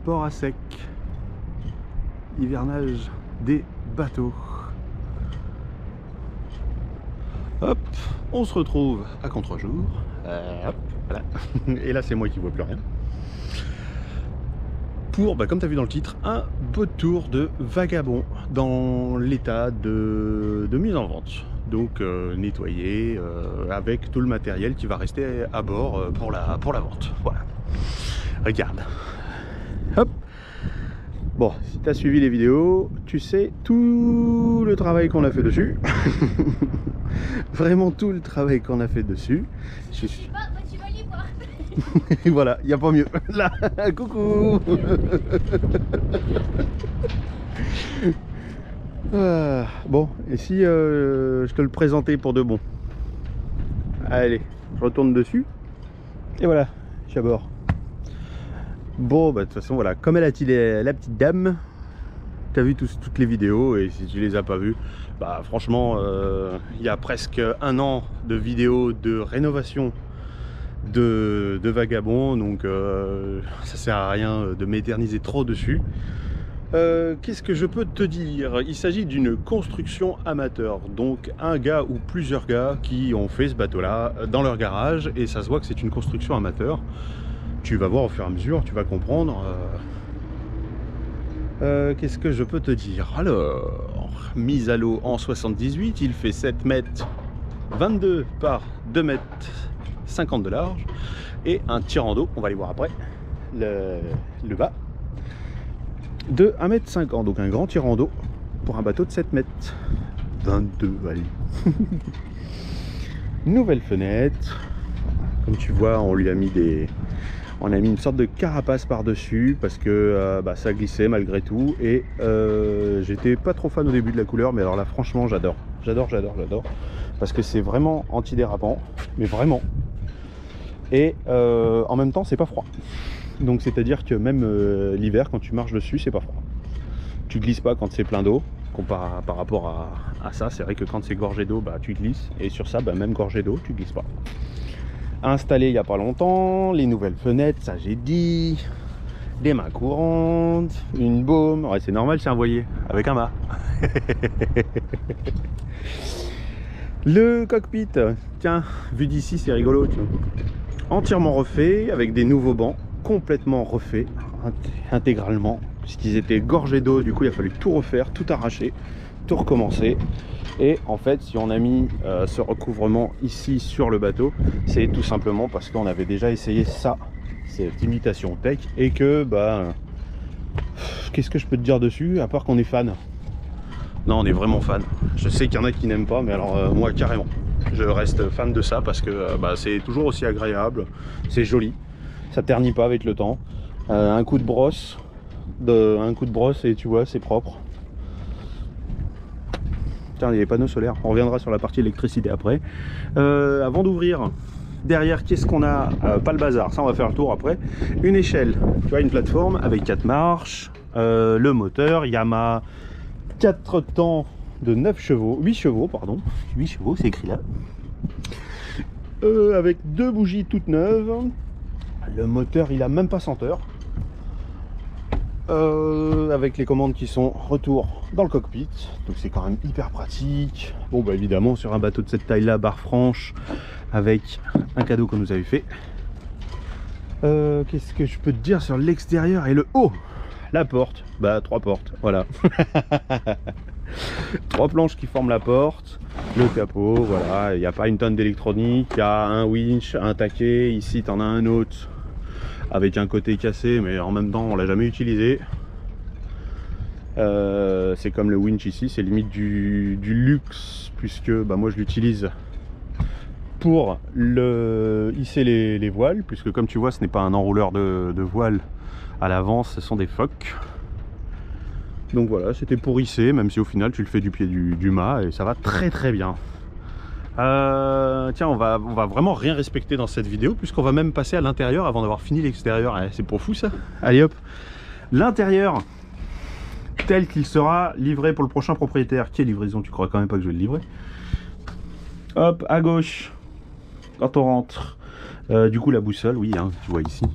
port à sec. Hivernage des bateaux. Hop, on se retrouve à contre-jour. Hop, voilà. Et là, c'est moi qui vois plus rien. Pour, comme tu as vu dans le titre, un beau tour de vagabond dans l'état de mise en vente. Donc nettoyé, avec tout le matériel qui va rester à bord pour la vente. Voilà. Regarde. Hop. Bon, si tu as suivi les vidéos, tu sais tout le travail qu'on a fait dessus. Vraiment tout le travail qu'on a fait dessus. Tu vas aller voir. Voilà, il n'y a pas mieux. Là, coucou. Bon, et si je te le présentais pour de bon? Allez, je retourne dessus. Et voilà, je suis à bord. Bon, de toute façon, voilà, comme elle a dit la petite dame, tu as vu toutes les vidéos, et si tu les as pas vues, franchement, il y a presque un an de vidéos de rénovation de vagabond, donc ça sert à rien de m'éterniser trop dessus. Qu'est-ce que je peux te dire? Il s'agit d'une construction amateur, donc un gars ou plusieurs gars qui ont fait ce bateau là dans leur garage, et ça se voit que c'est une construction amateur. Tu vas voir au fur et à mesure, tu vas comprendre. Qu'est-ce que je peux te dire? Alors, mise à l'eau en 78, il fait 7 mètres 22 par 2 mètres 50 de large, et un tirant d'eau, on va aller voir après, le bas, de 1 mètre 50, donc un grand tirant d'eau pour un bateau de 7 mètres 22, allez. Nouvelle fenêtre, comme tu vois, on lui a mis on a mis une sorte de carapace par dessus parce que ça glissait malgré tout, et j'étais pas trop fan au début de la couleur, mais alors là franchement j'adore parce que c'est vraiment antidérapant, mais vraiment, et en même temps c'est pas froid, donc c'est à dire que même l'hiver quand tu marches dessus c'est pas froid, tu glisses pas quand c'est plein d'eau. Par rapport à ça, c'est vrai que quand c'est gorgé d'eau, tu glisses, et sur ça, même gorgé d'eau, tu glisses pas. Installé il n'y a pas longtemps, les nouvelles fenêtres, ça j'ai dit, des mains courantes, une baume, ouais c'est normal, c'est un voilier avec un mât. Le cockpit, tiens, vu d'ici c'est rigolo, tiens. Entièrement refait, avec des nouveaux bancs, complètement refaits, intégralement, puisqu'ils étaient gorgés d'eau, du coup il a fallu tout refaire, tout arracher, tout recommencer. Et en fait, si on a mis ce recouvrement ici sur le bateau, c'est tout simplement parce qu'on avait déjà essayé ça, cette imitation tech, et que qu'est-ce que je peux te dire dessus à part qu'on est fan? Non, on est vraiment fan. Je sais qu'il y en a qui n'aiment pas, mais alors moi carrément, je reste fan de ça parce que c'est toujours aussi agréable, c'est joli, ça ternit pas avec le temps. Un coup de brosse, et tu vois, c'est propre. Tiens, il y a les panneaux solaires, on reviendra sur la partie électricité après. Avant d'ouvrir, derrière, qu'est-ce qu'on a? Pas le bazar, ça on va faire le tour après. Une échelle, tu vois, une plateforme avec 4 marches, le moteur Yamaha 4 temps de 8 chevaux, pardon, 8 chevaux, c'est écrit là. Avec 2 bougies toutes neuves, le moteur il a même pas senteur. Avec les commandes qui sont retour dans le cockpit, donc c'est quand même hyper pratique. Bon évidemment sur un bateau de cette taille là, barre franche avec un cadeau qu'on nous avait fait. Qu'est-ce que je peux te dire sur l'extérieur et le haut? La porte, 3 portes, voilà. 3 planches qui forment la porte, le capot, voilà, il n'y a pas une tonne d'électronique, il y a un winch, un taquet, ici tu en as un autre avec un côté cassé, mais en même temps on l'a jamais utilisé. C'est comme le winch ici, c'est limite du luxe, puisque moi je l'utilise pour hisser les voiles, puisque comme tu vois ce n'est pas un enrouleur de voile à l'avant, ce sont des phoques. Donc voilà, c'était pour hisser, même si au final tu le fais du pied du mât, et ça va très très bien. Tiens, on va vraiment rien respecter dans cette vidéo, puisqu'on va même passer à l'intérieur avant d'avoir fini l'extérieur. C'est pour fou ça. Allez hop, l'intérieur tel qu'il sera livré pour le prochain propriétaire. Qui est livraison? Tu crois quand même pas que je vais le livrer? Hop, à gauche quand on rentre, du coup la boussole, oui hein, tu vois ici,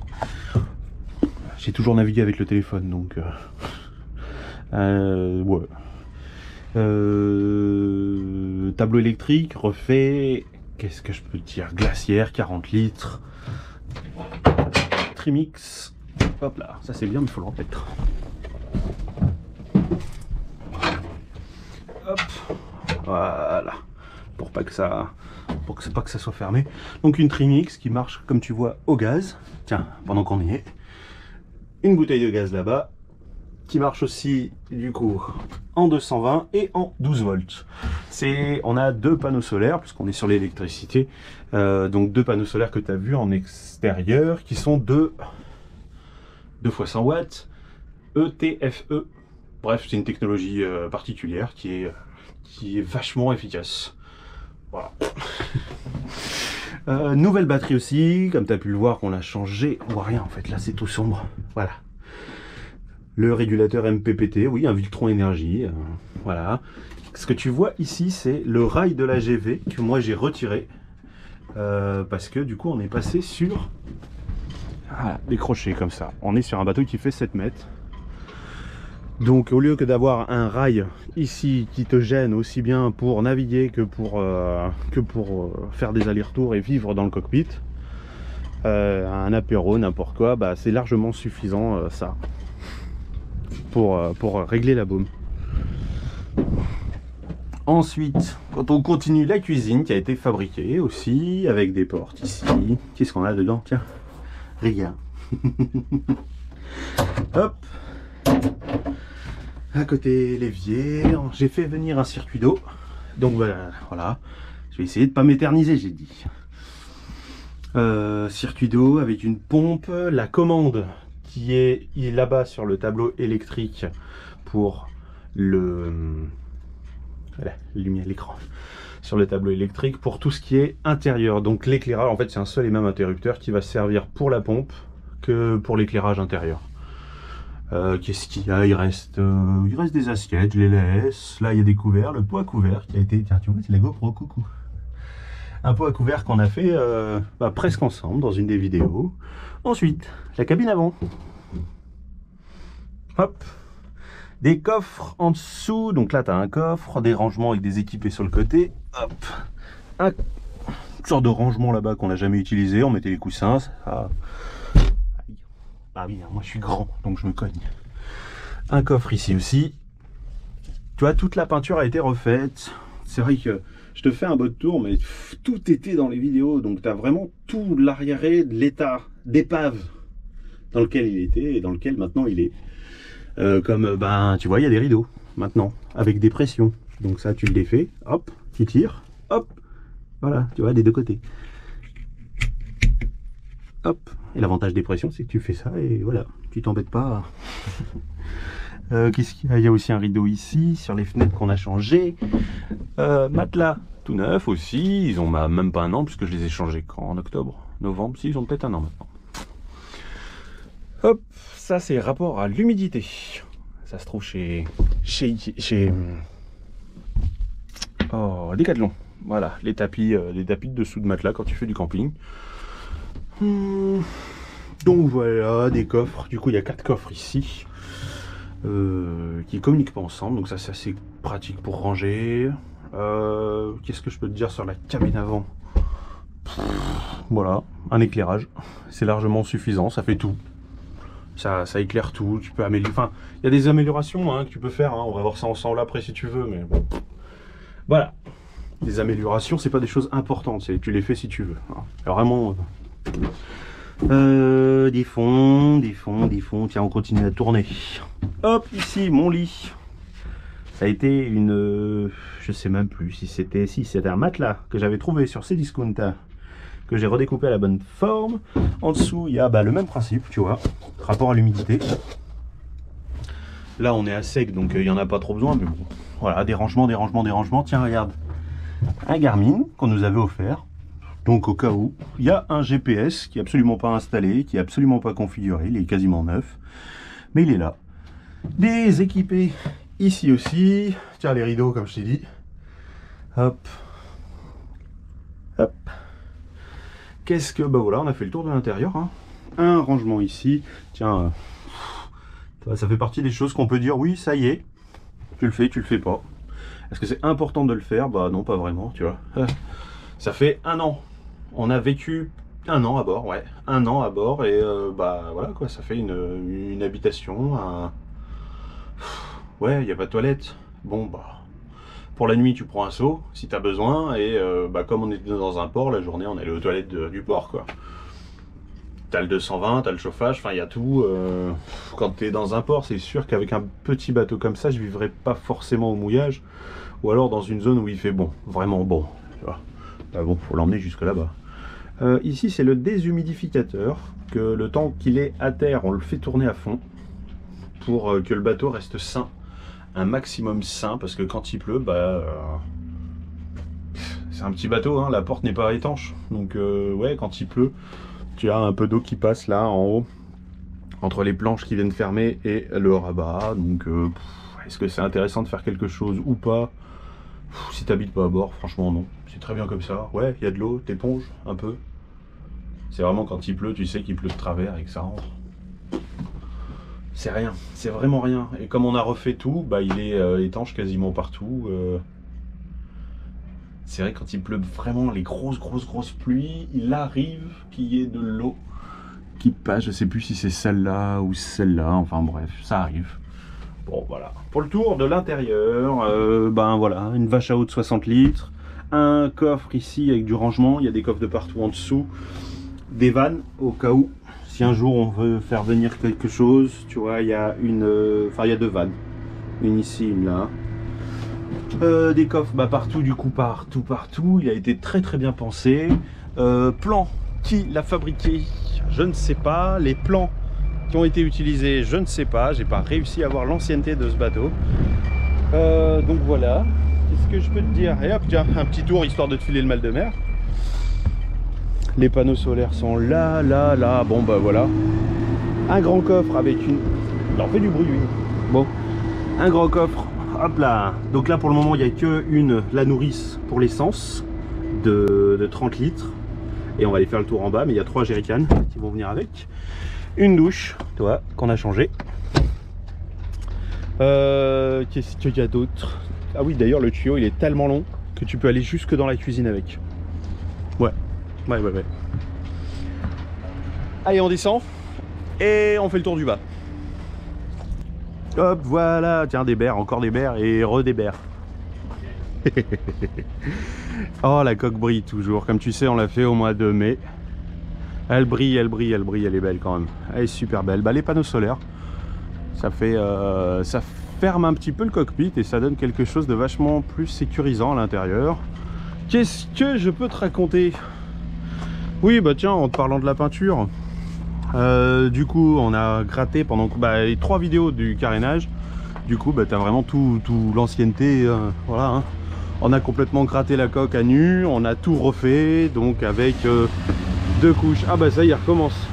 j'ai toujours navigué avec le téléphone, donc ouais. Tableau électrique refait. Qu'est-ce que je peux te dire? Glacière, 40 litres. Trimix. Hop là, ça c'est bien, mais il faut le remettre. Hop, voilà, pour pas que ça soit fermé. Donc une Trimix qui marche comme tu vois au gaz. Tiens, pendant qu'on y est, une bouteille de gaz là-bas qui marche aussi du coup en 220 et en 12 volts. On a deux panneaux solaires puisqu'on est sur l'électricité. Donc deux panneaux solaires que tu as vu en extérieur qui sont 2 x 100 watts ETFE. Bref, c'est une technologie particulière qui est vachement efficace. Voilà. Nouvelle batterie aussi, comme tu as pu le voir qu'on a changé. On voit rien en fait, là c'est tout sombre. Voilà. Le régulateur MPPT, oui, un Victron Énergie. Voilà. Ce que tu vois ici, c'est le rail de la GV que moi j'ai retiré. Parce que du coup on est passé sur des crochets comme ça. On est sur un bateau qui fait 7 mètres. Donc au lieu que d'avoir un rail ici qui te gêne aussi bien pour naviguer que pour faire des allers-retours et vivre dans le cockpit, un apéro, n'importe quoi, bah, c'est largement suffisant ça pour régler la baume. Ensuite, quand on continue, la cuisine qui a été fabriquée aussi avec des portes ici. Qu'est-ce qu'on a dedans? Tiens, regarde. Hop. À côté l'évier, j'ai fait venir un circuit d'eau. Donc voilà, je vais essayer de pas m'éterniser, j'ai dit. Circuit d'eau avec une pompe, la commande qui est là-bas sur le tableau électrique pour voilà, lumière, l'écran sur le tableau électrique pour tout ce qui est intérieur. Donc l'éclairage, en fait, c'est un seul et même interrupteur qui va servir pour la pompe que pour l'éclairage intérieur. Qu'est-ce qu'il y a? Il reste des assiettes, je les laisse. Là, il y a des couverts, le pot à couvert qui a été... Tiens, tu vois, c'est la GoPro, coucou. Un pot à couvert qu'on a fait presque ensemble dans une des vidéos. Ensuite, la cabine avant. Hop. Des coffres en dessous. Donc là, tu as un coffre, des rangements avec des équipés sur le côté. Hop. Une sorte de rangement là-bas qu'on n'a jamais utilisé. On mettait les coussins. Ça... Ah oui, moi je suis grand, donc je me cogne. Un coffre ici aussi. Tu vois, toute la peinture a été refaite. C'est vrai que je te fais un beau tour, mais tout était dans les vidéos. Donc tu as vraiment tout l'arriéré de l'état d'épave dans lequel il était et dans lequel maintenant il est. Comme, tu vois, il y a des rideaux maintenant, avec des pressions. Donc ça, tu le défais, hop, tu tires, hop, voilà, tu vois, des deux côtés. Hop. Et l'avantage des pressions, c'est que tu fais ça et voilà, tu t'embêtes pas. Qu'est-ce qu'il y a? Il y a aussi un rideau ici, sur les fenêtres qu'on a changé. Matelas tout neuf aussi. Ils ont même pas un an, puisque je les ai changés quand? En octobre, novembre. Si, ils ont peut-être un an maintenant. Hop, ça c'est rapport à l'humidité. Ça se trouve chez Decathlon. Voilà, les tapis de dessous de matelas quand tu fais du camping. Donc voilà, des coffres. Du coup, il y a 4 coffres ici qui communiquent pas ensemble. Donc ça, c'est assez pratique pour ranger. Qu'est-ce que je peux te dire sur la cabine avant? Voilà, un éclairage. C'est largement suffisant, ça fait tout. Ça éclaire tout. Tu peux améliorer. Enfin, il y a des améliorations que tu peux faire. On va voir ça ensemble après si tu veux. Mais bon. Voilà. Des améliorations, c'est pas des choses importantes. Tu les fais si tu veux. Alors, vraiment. Des fonds. Tiens, on continue à tourner. Hop, ici, mon lit. Ça a été une... je sais même plus si c'était... Si, c'était un matelas que j'avais trouvé sur Cdiscount, que j'ai redécoupé à la bonne forme. En dessous, il y a le même principe, tu vois. Rapport à l'humidité. Là, on est à sec, donc il n'y en a pas trop besoin. Mais bon, voilà, des rangements. Tiens, regarde. Un Garmin qu'on nous avait offert. Donc au cas où, il y a un GPS qui est absolument pas installé, qui est absolument pas configuré, il est quasiment neuf, mais il est là. Des équipés ici aussi, tiens les rideaux comme je t'ai dit. Hop, hop. Qu'est-ce que, voilà, on a fait le tour de l'intérieur. un rangement ici. Tiens, ça fait partie des choses qu'on peut dire, oui, ça y est, tu le fais pas. Est-ce que c'est important de le faire? Bah non, pas vraiment, tu vois. Ça fait 1 an. On a vécu 1 an à bord, ouais. 1 an à bord et bah voilà quoi, ça fait une habitation. Ouais, il n'y a pas de toilette. Bon bah, pour la nuit tu prends un seau si tu as besoin et bah comme on était dans un port, la journée on allait aux toilettes du port quoi. T'as le 220, t'as le chauffage, enfin il y a tout. Quand t'es dans un port, c'est sûr qu'avec un petit bateau comme ça, je vivrais pas forcément au mouillage. Ou alors dans une zone où il fait bon, vraiment bon. Tu vois. Bah bon, faut l'emmener jusque là-bas. Ici c'est le déshumidificateur, que le temps qu'il est à terre, on le fait tourner à fond pour que le bateau reste sain, un maximum sain, parce que quand il pleut, bah c'est un petit bateau, hein, la porte n'est pas étanche. Donc ouais, quand il pleut, tu as un peu d'eau qui passe là en haut, entre les planches qui viennent fermer et le rabat. Donc est-ce que c'est intéressant de faire quelque chose ou pas? Si t'habites pas à bord, franchement non. C'est très bien comme ça. Ouais, il y a de l'eau, t'éponges un peu. C'est vraiment quand il pleut, tu sais qu'il pleut de travers et que ça rentre. C'est rien, c'est vraiment rien. Et comme on a refait tout, bah il est étanche quasiment partout. C'est vrai quand il pleut vraiment les grosses pluies, il arrive qu'il y ait de l'eau qui passe. Je sais plus si c'est celle-là ou celle-là. Enfin bref, ça arrive. Bon voilà. Pour le tour de l'intérieur, ben voilà, une vache à eau de 60 litres, un coffre ici avec du rangement. Il y a des coffres de partout en dessous, des vannes au cas où. Si un jour on veut faire venir quelque chose, tu vois, il y a une, enfin il y a 2 vannes, une ici, une là. Des coffres bah, partout, du coup partout, il a été très bien pensé. Plan, qui l'a fabriqué, je ne sais pas. Les plans qui ont été utilisés, je ne sais pas. J'ai pas réussi à voir l'ancienneté de ce bateau. Donc voilà, qu'est-ce que je peux te dire? Et hop, tiens, un petit tour histoire de te filer le mal de mer. Les panneaux solaires sont là, bon bah voilà. Un grand coffre avec une... Il en fait du bruit lui. Bon, un grand coffre. Hop là, donc là pour le moment il n'y a que la nourrice pour l'essence de 30 litres et on va aller faire le tour en bas, mais il y a 3 jerrycans qui vont venir avec. Une douche, toi, qu'on a changé. Qu'est-ce qu'il y a d'autre? Ah oui, d'ailleurs le tuyau il est tellement long que tu peux aller jusque dans la cuisine avec. Ouais. Allez, on descend et on fait le tour du bas. Hop, voilà, tiens, des berres, encore des berres et des berres. Oh, la coque brille toujours. Comme tu sais, on l'a fait au mois de mai. Elle brille, elle est belle quand même. Elle est super belle. Bah, les panneaux solaires, ça fait, ça ferme un petit peu le cockpit et ça donne quelque chose de vachement plus sécurisant à l'intérieur. Qu'est-ce que je peux te raconter? Oui, bah tiens, en te parlant de la peinture, du coup on a gratté pendant les 3 vidéos du carénage. Du coup bah t'as vraiment tout l'ancienneté, voilà hein. On a complètement gratté la coque à nu, on a tout refait, donc avec 2 couches. Ah bah ça y recommence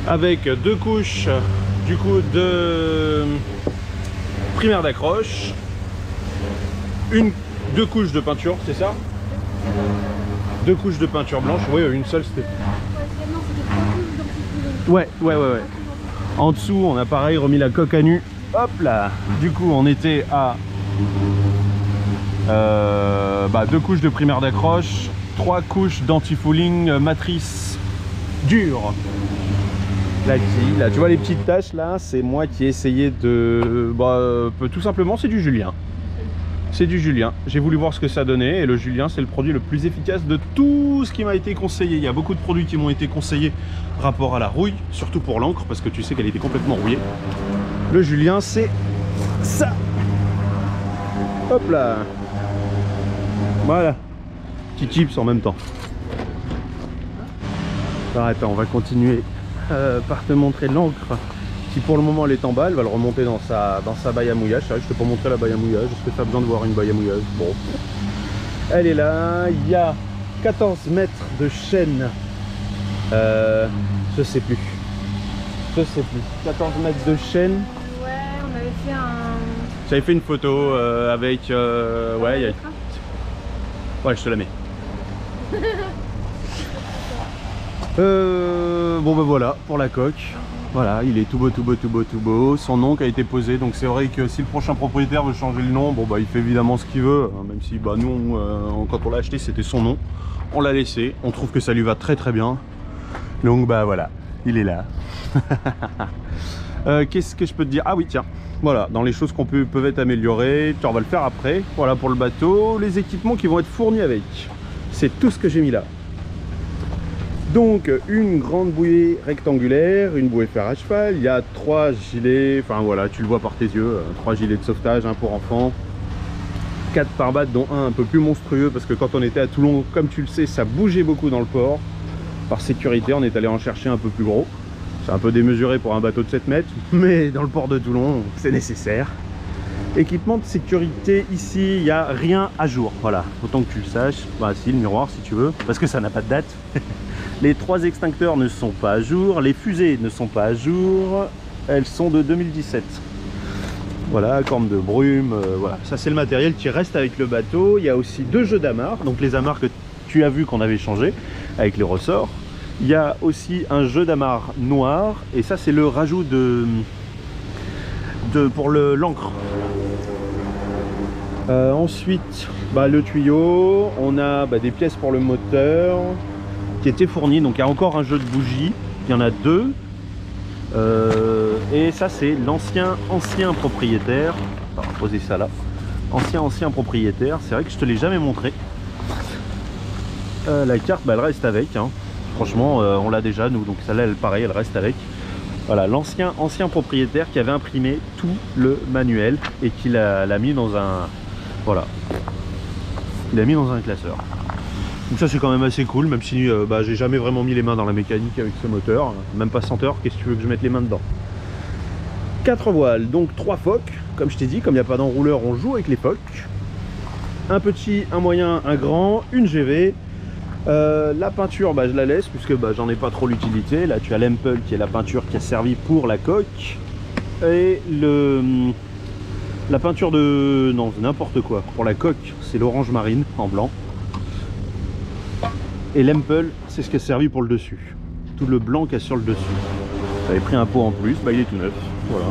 avec 2 couches du coup de primaire d'accroche, 2 couches de peinture, c'est ça? 2 couches de peinture blanche, oui, une seule c'était... Ouais. En dessous, on a pareil remis la coque à nu. Hop là. Du coup, on était à 2 couches de primaire d'accroche, 3 couches d'anti-fouling matrice dure. Là, tu vois les petites taches là, c'est moi qui ai essayé de... tout simplement, c'est du Julien. C'est du Julien. J'ai voulu voir ce que ça donnait et le Julien c'est le produit le plus efficace de tout ce qui m'a été conseillé. Il y a beaucoup de produits qui m'ont été conseillés rapport à la rouille, surtout pour l'encre parce que tu sais qu'elle était complètement rouillée. Le Julien c'est ça. Hop là. Voilà. Petit chips en même temps. Alors attends, on va continuer par te montrer l'encre. Si pour le moment elle est en bas, elle va le remonter dans sa baille à mouillage. C'est vrai que je t'ai pas montré la baille à mouillage. Est-ce que tu as besoin de voir une baille à mouillage? Bon. Elle est là. Il y a 14 mètres de chaîne. Je sais plus. 14 mètres de chaîne. Ouais, on avait fait un... J'avais fait une photo avec... ouais, je te la mets. Bon ben voilà pour la coque. Voilà, il est tout beau, tout beau, tout beau, tout beau. Son nom qui a été posé, donc c'est vrai que si le prochain propriétaire veut changer le nom, bon bah il fait évidemment ce qu'il veut, hein, même si bah nous quand on l'a acheté c'était son nom. On l'a laissé, on trouve que ça lui va très très bien. Donc bah voilà, il est là. Qu'est-ce que je peux te dire? Ah oui tiens, voilà, dans les choses qu'on peuvent être améliorées, on va le faire après. Voilà pour le bateau, les équipements qui vont être fournis avec. C'est tout ce que j'ai mis là. Donc une grande bouée rectangulaire, une bouée fer à cheval, il y a 3 gilets, enfin voilà, tu le vois par tes yeux, 3 gilets de sauvetage, un pour enfants, 4 pare-balles dont un peu plus monstrueux parce que quand on était à Toulon, comme tu le sais, ça bougeait beaucoup dans le port. Par sécurité, on est allé en chercher un peu plus gros. C'est un peu démesuré pour un bateau de 7 mètres, mais dans le port de Toulon, c'est nécessaire. Équipement de sécurité, ici, il n'y a rien à jour, voilà, autant que tu le saches. Bah si, le miroir si tu veux, parce que ça n'a pas de date. Les 3 extincteurs ne sont pas à jour, les fusées ne sont pas à jour, elles sont de 2017. Voilà, corne de brume, voilà, ça c'est le matériel qui reste avec le bateau. Il y a aussi 2 jeux d'amarres, donc les amarres que tu as vu qu'on avait changé avec les ressorts. Il y a aussi un jeu d'amarre noir, et ça c'est le rajout pour l'ancre. Ensuite, bah, le tuyau, on a des pièces pour le moteur qui étaient fournies, donc il y a encore un jeu de bougies, il y en a 2. Et ça c'est ancien propriétaire. On va poser ça là. Ancien propriétaire, c'est vrai que je te l'ai jamais montré. La carte bah, elle reste avec, hein. Franchement on l'a déjà nous, donc celle-là elle pareil, elle reste avec. Voilà, ancien propriétaire qui avait imprimé tout le manuel et qui l'a mis dans un... Voilà. Il l'a mis dans un classeur. Donc ça c'est quand même assez cool, même si bah, j'ai jamais vraiment mis les mains dans la mécanique avec ce moteur. Même pas 100 heures, qu'est-ce que tu veux que je mette les mains dedans? 4 voiles, donc 3 phoques. Comme je t'ai dit, comme il n'y a pas d'enrouleur, on joue avec les phoques. Un petit, un moyen, un grand, une GV. La peinture, bah, je la laisse puisque bah, j'en ai pas trop l'utilité. Là tu as l'Empel qui est la peinture qui a servi pour la coque. Et la peinture de... non, n'importe quoi. Pour la coque, c'est l'orange marine en blanc. Et l'Empel, c'est ce qui a servi pour le dessus. Tout le blanc qu'il y a sur le dessus. J'avais pris un pot en plus, bah, il est tout neuf. Voilà.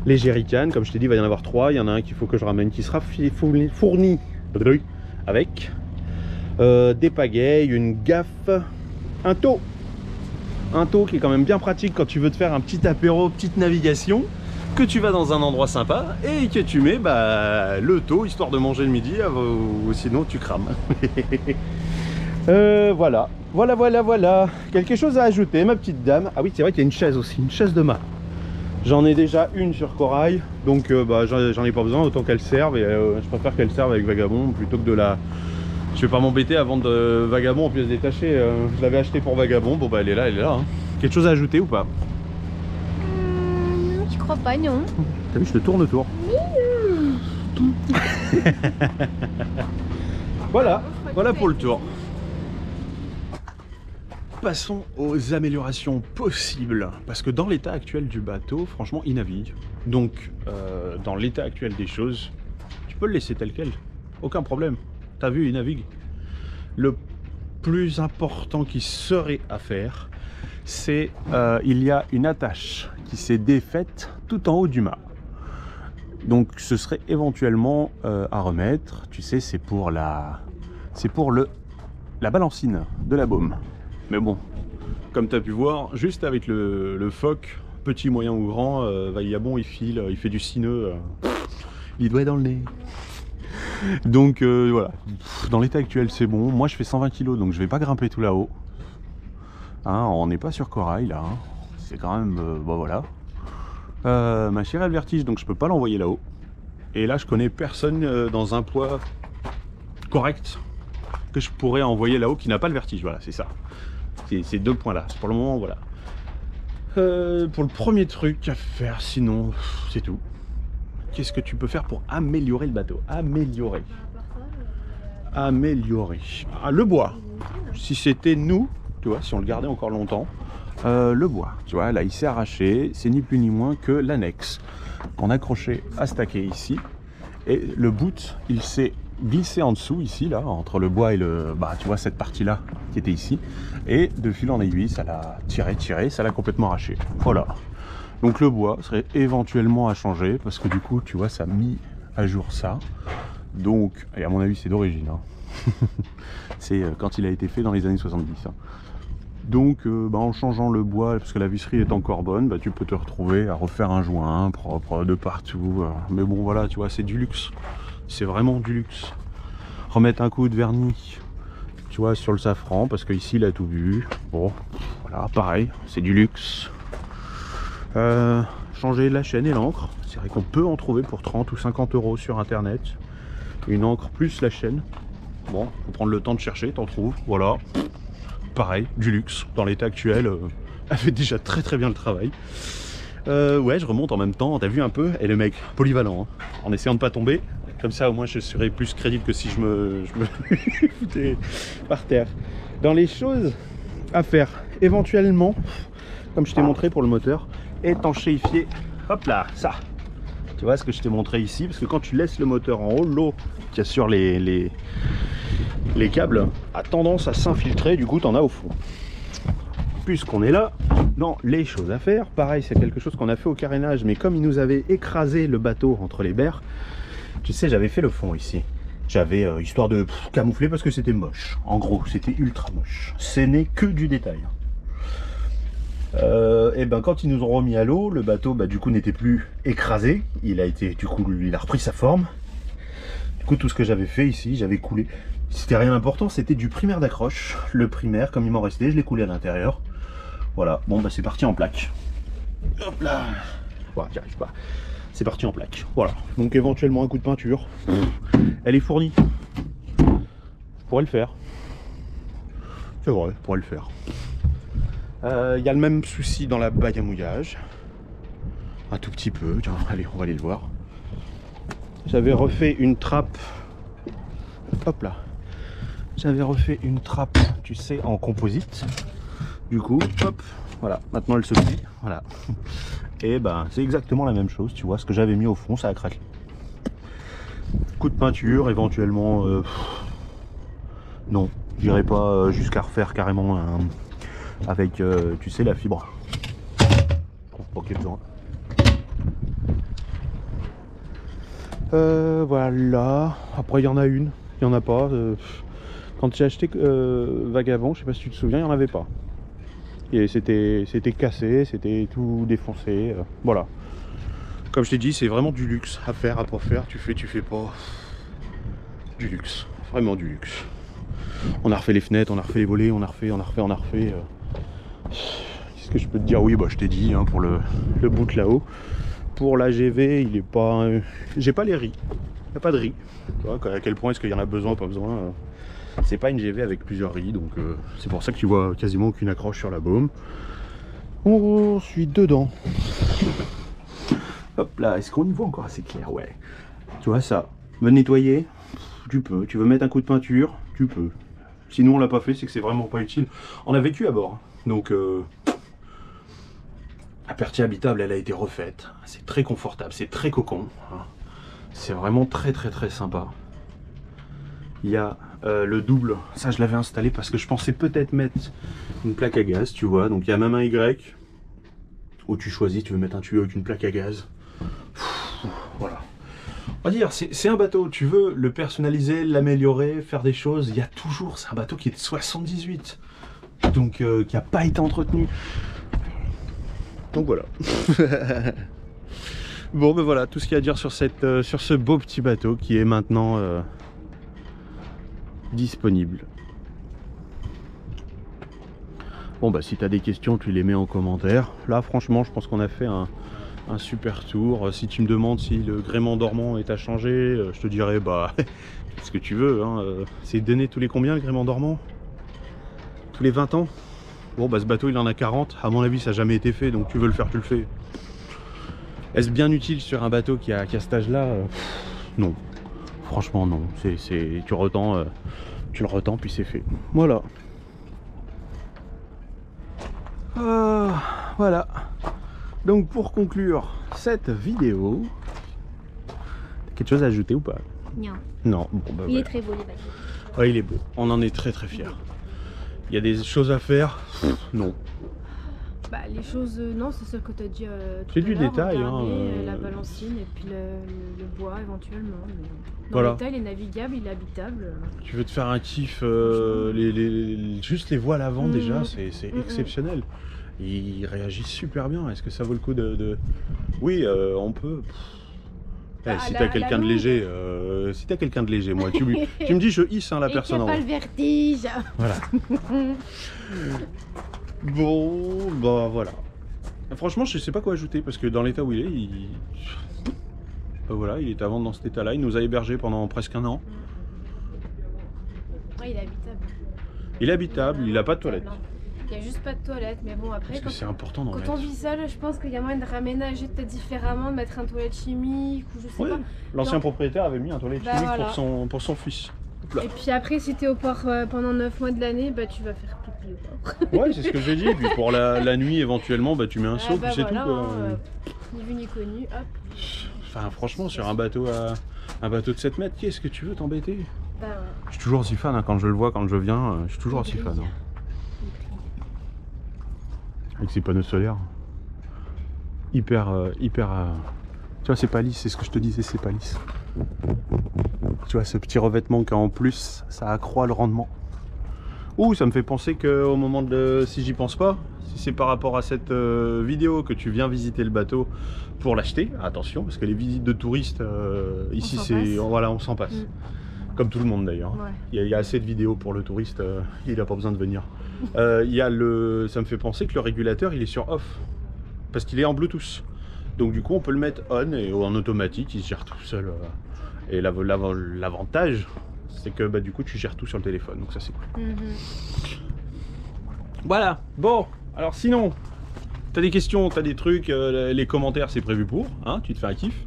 Les jerrycans, comme je t'ai dit, il va y en avoir 3. Il y en a un qu'il faut que je ramène qui sera fourni avec des pagaies, une gaffe, un taux. Un taux qui est quand même bien pratique quand tu veux te faire un petit apéro, petite navigation, que tu vas dans un endroit sympa et que tu mets bah, le taux histoire de manger le midi, ou sinon tu crames. Voilà. Quelque chose à ajouter, ma petite dame? Ah oui, c'est vrai qu'il y a une chaise aussi, une chaise de mât. J'en ai déjà une sur corail, donc bah, j'en ai pas besoin, autant qu'elle serve. Et je préfère qu'elle serve avec Vagabond plutôt que de la... Je vais pas m'embêter à vendre Vagabond en pièces détachées. Je l'avais acheté pour Vagabond, bon bah elle est là, hein. Quelque chose à ajouter ou pas? Je crois pas, non. T'as vu, je te tourne autour. Voilà pour le tour. Passons aux améliorations possibles, parce que dans l'état actuel du bateau, franchement, il navigue. Donc, dans l'état actuel des choses, tu peux le laisser tel quel, aucun problème. T'as vu, il navigue. Le plus important qui serait à faire, c'est il y a une attache qui s'est défaite tout en haut du mât. Donc, ce serait éventuellement à remettre. Tu sais, c'est pour la balancine de la baume. Mais bon, comme tu as pu voir, juste avec le phoque, petit, moyen ou grand, Vagabond il file, il fait du sineux, il doit être dans le nez. Donc voilà, dans l'état actuel c'est bon. Moi je fais 120 kg donc je vais pas grimper tout là-haut. Hein, on n'est pas sur corail là, hein. C'est quand même, bon voilà. Ma chérie a le vertige donc je peux pas l'envoyer là-haut. Et là je connais personne dans un poids correct que je pourrais envoyer là-haut qui n'a pas le vertige, voilà c'est ça. Ces 2 points là, pour le moment voilà. Pour le premier truc à faire, sinon c'est tout. Qu'est-ce que tu peux faire pour améliorer le bateau? Améliorer. Ah, le bois. Si c'était nous, tu vois, si on le gardait encore longtemps, le bois, tu vois, là il s'est arraché, c'est ni plus ni moins que l'annexe qu'on accrochait à stacker ici. Et le bout, il s'est glissé en dessous ici, là, entre le bois et le... Bah, tu vois cette partie-là qui était ici. Et de fil en aiguille, ça l'a tiré, ça l'a complètement arraché. Voilà. Donc le bois serait éventuellement à changer, parce que du coup, tu vois, ça a mis à jour ça. Donc, et à mon avis, c'est d'origine. Hein. C'est quand il a été fait dans les années 70. Hein. Donc, bah, en changeant le bois, parce que la visserie est encore bonne, bah, tu peux te retrouver à refaire un joint propre de partout. Mais bon, voilà, tu vois, c'est du luxe. C'est vraiment du luxe. Remettre un coup de vernis, tu vois, sur le safran, parce qu'ici, il a tout vu. Bon, voilà, pareil, c'est du luxe. Changer la chaîne et l'encre. C'est vrai qu'on peut en trouver pour 30 ou 50 euros sur internet. Une encre plus la chaîne. Bon, faut prendre le temps de chercher, t'en trouves. Voilà. Pareil, du luxe. Dans l'état actuel, elle fait déjà très bien le travail. Ouais, je remonte en même temps, t'as vu un peu. Et le mec, polyvalent, hein, en essayant de pas tomber. Comme ça, au moins, je serais plus crédible que si je me foutais par terre. Dans les choses à faire, éventuellement, comme je t'ai montré pour le moteur, étanchéifier, hop là, ça. Tu vois ce que je t'ai montré ici, parce que quand tu laisses le moteur en haut, l'eau qui est sur les câbles a tendance à s'infiltrer, du coup tu en as au fond. Puisqu'on est là, dans les choses à faire, pareil, c'est quelque chose qu'on a fait au carénage, mais comme il nous avait écrasé le bateau entre les berres, tu sais, j'avais fait le fond ici. J'avais, histoire de camoufler, parce que c'était moche. En gros, c'était ultra moche. Ce n'est que du détail. Et ben quand ils nous ont remis à l'eau, le bateau bah, du coup n'était plus écrasé, il a repris sa forme. Du coup tout ce que j'avais fait ici, j'avais coulé. C'était rien d'important, c'était du primaire d'accroche. Le primaire, comme il m'en restait, je l'ai coulé à l'intérieur. Voilà, bon bah c'est parti en plaque. Hop là. Voilà, j'y arrive pas. C'est parti en plaque. Voilà. Donc éventuellement un coup de peinture. Elle est fournie. Je pourrais le faire. C'est vrai, je pourrais le faire. Y a le même souci dans la bague à mouillage. Un tout petit peu. Tiens, allez, on va aller le voir. J'avais refait une trappe. Hop là. J'avais refait une trappe, tu sais, en composite. Du coup, hop, voilà. Maintenant elle se plie. Voilà. Et ben, c'est exactement la même chose. Tu vois, ce que j'avais mis au fond, ça a craqué. Coup de peinture, éventuellement. Non, j'irai pas jusqu'à refaire carrément un. Avec, tu sais, la fibre. Je trouve pas qu'il y ait besoin. Voilà. Après, il y en a une. Il n'y en a pas. Quand j'ai acheté Vagabond, je sais pas si tu te souviens, il n'y en avait pas. Et c'était cassé, c'était tout défoncé. Voilà. Comme je t'ai dit, c'est vraiment du luxe à faire, à pas faire. Tu fais pas. Du luxe. Vraiment du luxe. On a refait les fenêtres, on a refait les volets, on a refait. Qu'est-ce que je peux te dire? Oui, bah je t'ai dit, hein, pour le bout là-haut. Pour la GV, il est pas... J'ai pas les riz. Il n'y a pas de riz. Tu vois, à quel point est-ce qu'il y en a besoin ou pas besoin. C'est pas une GV avec plusieurs riz, donc c'est pour ça que tu vois quasiment aucune accroche sur la baume. On suit dedans. Hop là, est-ce qu'on y voit encore assez clair? Ouais. Tu vois ça, me nettoyer, tu peux. Tu veux mettre un coup de peinture, tu peux. Sinon on l'a pas fait, c'est que c'est vraiment pas utile. On a vécu à bord, donc la partie habitable, elle a été refaite. C'est très confortable, c'est très cocon. C'est vraiment très sympa. Il y a le double, ça je l'avais installé parce que je pensais peut-être mettre une plaque à gaz, tu vois. Donc il y a même un Y où tu choisis, tu veux mettre un tuyau avec une plaque à gaz. Voilà. On va dire, c'est un bateau, tu veux le personnaliser, l'améliorer, faire des choses, il y a toujours, c'est un bateau qui est de 78, donc qui n'a pas été entretenu. Donc voilà. Bon ben voilà, tout ce qu'il y a à dire sur ce beau petit bateau qui est maintenant disponible. Bon bah si tu as des questions, tu les mets en commentaire. Là franchement je pense qu'on a fait un super tour. Si tu me demandes si le gréement dormant est à changer, je te dirais bah ce que tu veux, hein. C'est donné tous les combien le gréement dormant? Tous les 20 ans? Bon bah ce bateau il en a 40, à mon avis ça n'a jamais été fait, donc tu veux le faire, tu le fais. Est-ce bien utile sur un bateau qui a cet âge là? Non, franchement non, tu retends, tu le retends puis c'est fait. Voilà. Voilà. Donc pour conclure cette vidéo, quelque chose à ajouter ou pas? Non. Non, bon bah Il voilà. est très beau les bateaux. Ouais, il est beau. On en est très fiers. Il y a des choses à faire. Non. Bah les choses, non, c'est ce que tu as dit tout C'est à du l'heure, détail, regarder, hein, la balancine et puis le bois éventuellement. Mais dans Voilà. l'état, il est navigable, il est habitable. Tu veux te faire un kiff, juste les voiles avant déjà, c'est exceptionnel. Ils réagissent super bien. Est-ce que ça vaut le coup de... Oui, on peut. Eh, si t'as quelqu'un de léger, moi, tu me dis je hisse hein, la personne en Et qu'il haut. n'y a pas le vertige. Voilà. Bon, bah voilà. Franchement, je sais pas quoi ajouter parce que dans l'état où il est, bah, voilà, il est à vendre dans cet état-là. Il nous a hébergés pendant presque un an. Ouais, il est habitable. Il est habitable, il a pas de toilette. Il n'y a juste pas de toilette, mais bon après. Parce que c'est important d'en Quand mettre. on vit seul, je pense qu'il y a moyen de raménager peut-être différemment, de mettre un toilette chimique ou je sais Ouais, pas. l'ancien Non. propriétaire avait mis un toilette Bah, chimique voilà. pour son fils. Hop là. Et puis après, si t'es au port pendant 9 mois de l'année, bah tu vas faire pipi au port. Ouais, c'est ce que j'ai dit. Et puis pour la nuit, éventuellement, bah, tu mets un seau, bah puis c'est voilà, tout. Quoi. hein, ni vu ni connu, hop. Enfin, franchement, sur un bateau de 7 mètres, qu'est-ce que tu veux t'embêter? Bah ouais. Je suis toujours aussi fan hein, quand je le vois, quand je viens, je suis toujours aussi fan. Hein. Avec ces panneaux solaires. Hyper. Tu vois, c'est pas lisse, c'est ce que je te disais, c'est pas lisse. Tu vois, ce petit revêtement qui en plus, ça accroît le rendement. Ouh, ça me fait penser qu'au moment de... Si j'y pense pas, si c'est par rapport à cette vidéo que tu viens visiter le bateau pour l'acheter, attention, parce que les visites de touristes, ici, c'est... Voilà, on s'en passe. Comme tout le monde d'ailleurs. Ouais. Il y a assez de vidéos pour le touriste, il n'a pas besoin de venir. Ça me fait penser que le régulateur, il est sur off. Parce qu'il est en Bluetooth. Donc du coup, on peut le mettre on et en automatique, il se gère tout seul. Et l'avantage, c'est que bah, du coup, tu gères tout sur le téléphone. Donc ça, c'est cool. Voilà. Bon, alors sinon, t'as des questions, t'as des trucs, les commentaires, c'est prévu pour. Hein, tu te fais un kiff.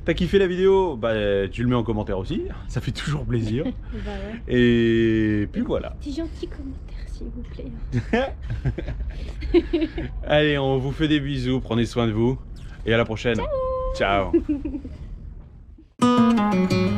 T'as kiffé la vidéo, bah tu le mets en commentaire aussi, ça fait toujours plaisir. Bah ouais. Et puis voilà. Petit gentil commentaire s'il vous plaît. Allez, on vous fait des bisous, prenez soin de vous et à la prochaine. Ciao. Ciao.